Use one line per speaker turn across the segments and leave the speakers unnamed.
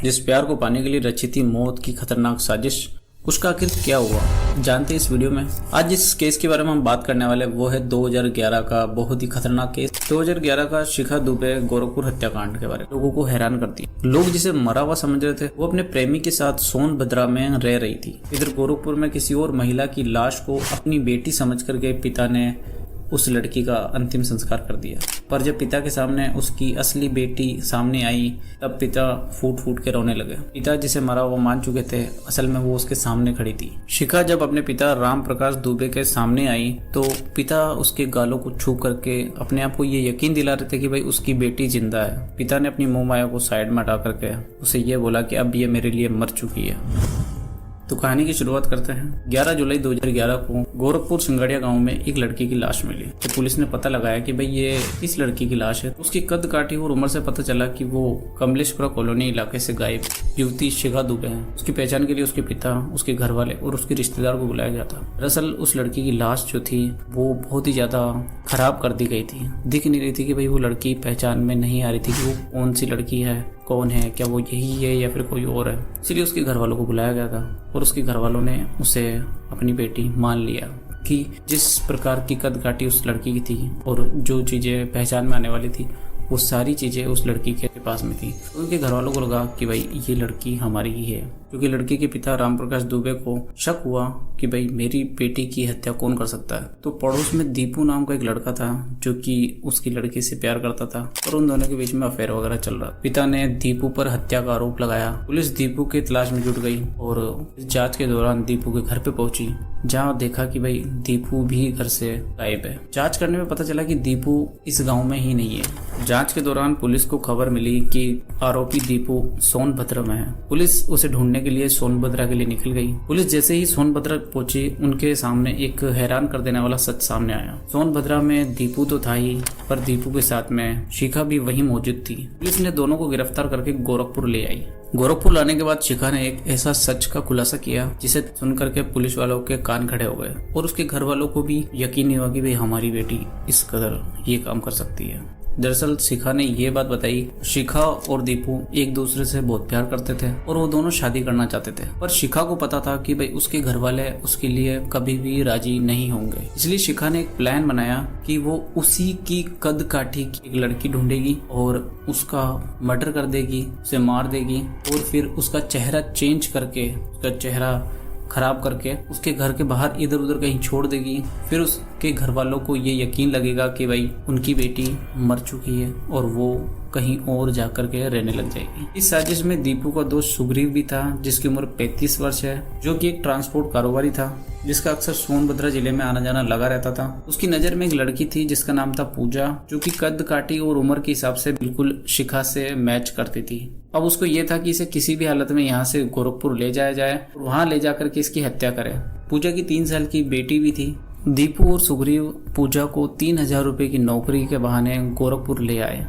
जिस प्यार को पाने के लिए रची थी मौत की खतरनाक साजिश, उसका आखिर क्या हुआ जानते हैं इस वीडियो में। आज जिस केस के बारे में हम बात करने वाले हैं वो है 2011 का बहुत ही खतरनाक केस। 2011 का शिखा दुबे गोरखपुर हत्याकांड के बारे में लोगों को हैरान करती है। लोग जिसे मरा हुआ समझ रहे थे वो अपने प्रेमी के साथ सोनभद्रा में रह रही थी। इधर गोरखपुर में किसी और महिला की लाश को अपनी बेटी समझ करके पिता ने उस लड़की का अंतिम संस्कार कर दिया। पर जब पिता के सामने उसकी असली बेटी सामने आई तब पिता फूट फूट के रोने लगे। पिता जिसे मरा हुआ मान चुके थे, असल में वो उसके सामने खड़ी थी। शिखा जब अपने पिता राम प्रकाश दुबे के सामने आई तो पिता उसके गालों को छू करके अपने आप को ये यकीन दिला रहे थे कि भाई उसकी बेटी जिंदा है। पिता ने अपनी मोह माया को साइड में हटा करके उसे ये बोला कि अब ये मेरे लिए मर चुकी है। तो कहानी की शुरुआत करते हैं। 11 जुलाई 2011 को गोरखपुर सिंगड़िया गांव में एक लड़की की लाश मिली। तो पुलिस ने पता लगाया कि भाई ये इस लड़की की लाश है। उसकी कद काठी और उम्र से पता चला कि वो कमलेशपुरा कॉलोनी इलाके से गायब युवती शिखा दुबे है। उसकी पहचान के लिए उसके पिता, उसके घर वाले और उसके रिश्तेदार को बुलाया गया था। दरअसल उस लड़की की लाश जो थी वो बहुत ही ज्यादा खराब कर दी गई थी। दिख नहीं रही थी कि भाई वो लड़की, पहचान में नहीं आ रही थी कि वो कौन सी लड़की है, कौन है, क्या वो यही है या फिर कोई और है। इसलिए उसके घर वालों को बुलाया गया था और उसके घर वालों ने उसे अपनी बेटी मान लिया कि जिस प्रकार की कद काठी उस लड़की की थी और जो चीजें पहचान में आने वाली थी वो सारी चीजें उस लड़की के पास में थी। उनके घर वालों को लगा कि भाई ये लड़की हमारी ही है, क्योंकि लड़की के पिता राम प्रकाश दुबे को शक हुआ कि भाई मेरी बेटी की हत्या कौन कर सकता है। तो पड़ोस में दीपू नाम का एक लड़का था जो कि उसकी लड़की से प्यार करता था और उन दोनों के बीच में अफेयर वगैरह चल रहा। पिता ने दीपू पर हत्या का आरोप लगाया। पुलिस दीपू के तलाश में जुट गई और जांच के दौरान दीपू के घर पे पहुंची, जहाँ देखा कि भाई दीपू भी घर से गायब है। जांच करने में पता चला कि दीपू इस गाँव में ही नहीं है। जांच के दौरान पुलिस को खबर मिली कि आरोपी दीपू सोनभद्रा में है। पुलिस उसे ढूंढने के लिए सोनभद्रा के लिए निकल गई। पुलिस जैसे ही सोनभद्रा पहुंची उनके सामने एक हैरान कर देने वाला सच सामने आया। सोनभद्रा में दीपू तो था ही, पर दीपू के साथ में शिखा भी वहीं मौजूद थी। पुलिस ने दोनों को गिरफ्तार करके गोरखपुर ले आई। गोरखपुर लाने के बाद शिखा ने एक ऐसा सच का खुलासा किया जिसे सुनकर के पुलिस वालों के कान खड़े हो गए और उसके घर वालों को भी यकीन नहीं हुआ कि भाई हमारी बेटी इस कदर ये काम कर सकती है। दरअसल शिखा ने ये बात बताई, शिखा और दीपू एक दूसरे से बहुत प्यार करते थे और वो दोनों शादी करना चाहते थे। पर शिखा को पता था कि भाई उसके घर वाले उसके लिए कभी भी राजी नहीं होंगे। इसलिए शिखा ने एक प्लान बनाया कि वो उसी की कद काठी की एक लड़की ढूंढेगी और उसका मर्डर कर देगी, उसे मार देगी और फिर उसका चेहरा चेंज करके, उसका चेहरा खराब करके उसके घर के बाहर इधर उधर कहीं छोड़ देगी। फिर उसके घर वालों को ये यकीन लगेगा कि भाई उनकी बेटी मर चुकी है और वो कहीं और जाकर के रहने लग जाएगी। इस साजिश में दीपू का दोस्त सुग्रीव भी था जिसकी उम्र 35 वर्ष है, जो कि एक ट्रांसपोर्ट कारोबारी था जिसका अक्सर सोनभद्रा जिले में आना जाना लगा रहता था। उसकी नजर में एक लड़की थी जिसका नाम था पूजा, जो कि कद काठी और उम्र के हिसाब से बिल्कुल शिखा से मैच करती थी। अब उसको ये था कि इसे किसी भी हालत में यहाँ से गोरखपुर ले जाया जाए और वहाँ ले जाकर के इसकी हत्या करे। पूजा की 3 साल की बेटी भी थी। दीपू और सुग्रीव पूजा को 3000 रुपए की नौकरी के बहाने गोरखपुर ले आए।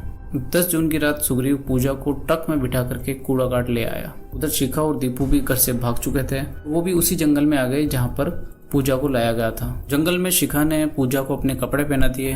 10 जून की रात सुग्रीव पूजा को ट्रक में बिठा करके कूड़ा काट ले आया। उधर शिखा और दीपू भी घर से भाग चुके थे। वो भी उसी जंगल में आ गए जहाँ पर पूजा को लाया गया था। जंगल में शिखा ने पूजा को अपने कपड़े पहना दिए।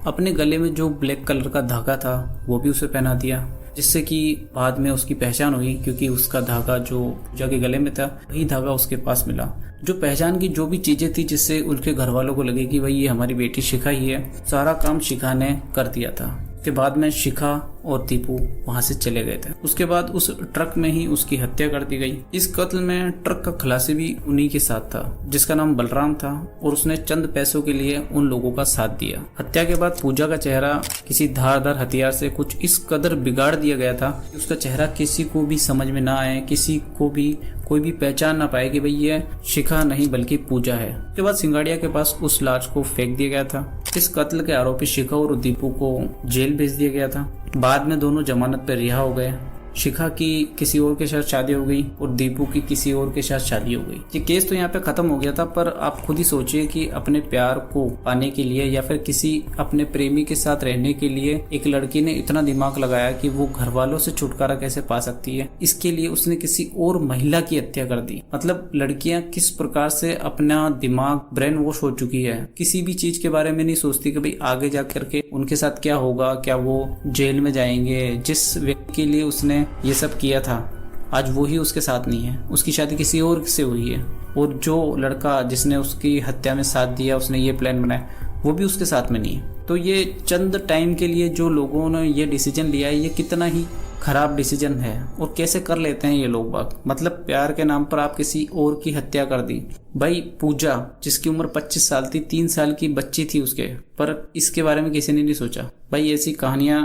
अपने गले में जो ब्लैक कलर का धागा था वो भी उसे पहना दिया, जिससे कि बाद में उसकी पहचान हुई, क्योंकि उसका धागा जो पूजा के गले में था वही धागा उसके पास मिला। जो पहचान की जो भी चीजें थी जिससे उनके घर वालों को लगे कि भाई ये हमारी बेटी शिखा ही है, सारा काम शिखा ने कर दिया था। उसके बाद में शिखा और दीपू वहां से चले गए थे। उसके बाद उस ट्रक में ही उसकी हत्या कर दी गई। इस कत्ल में ट्रक का खलासी भी उन्हीं के साथ था जिसका नाम बलराम था और उसने चंद पैसों के लिए उन लोगों का साथ दिया। हत्या के बाद पूजा का चेहरा किसी धारदार हथियार से कुछ इस कदर बिगाड़ दिया गया था कि उसका चेहरा किसी को भी समझ में ना आए, किसी को भी कोई भी पहचान ना पाए कि भाई ये शिखा नहीं बल्कि पूजा है। उसके बाद सिंगाड़िया के पास उस लाश को फेंक दिया गया था। इस कत्ल के आरोपी शिखा और दीपू को जेल भेज दिया गया था। बाद में दोनों जमानत पर रिहा हो गए। शिखा की किसी और के साथ शादी हो गई और दीपू की किसी और के साथ शादी हो गई। ये केस तो यहाँ पे खत्म हो गया था, पर आप खुद ही सोचिए कि अपने प्यार को पाने के लिए या फिर किसी अपने प्रेमी के साथ रहने के लिए एक लड़की ने इतना दिमाग लगाया कि वो घर वालों से छुटकारा कैसे पा सकती है। इसके लिए उसने किसी और महिला की हत्या कर दी। मतलब लड़कियां किस प्रकार से अपना दिमाग ब्रेन वॉश हो चुकी है, किसी भी चीज के बारे में नहीं सोचती कि भाई आगे जा करके उनके साथ क्या होगा, क्या वो जेल में जाएंगे। जिस व्यक्ति के लिए उसने ये सब किया था आज वो ही उसके साथ नहीं है, उसकी शादी किसी और से हुई है, और जो लड़का जिसने उसकी हत्या में साथ दिया, उसने ये प्लान बनाया, वो भी उसके साथ में नहीं है। तो ये चंद टाइम के लिए जो लोगों ने ये डिसीजन लिया है, ये कितना ही खराब डिसीजन है, और कैसे कर लेते हैं ये लोग बाग। मतलब प्यार के नाम पर आप किसी और की हत्या कर दी। भाई पूजा जिसकी उम्र 25 साल थी, 3 साल की बच्ची थी उसके, पर इसके बारे में किसी ने नहीं सोचा। भाई ऐसी कहानियां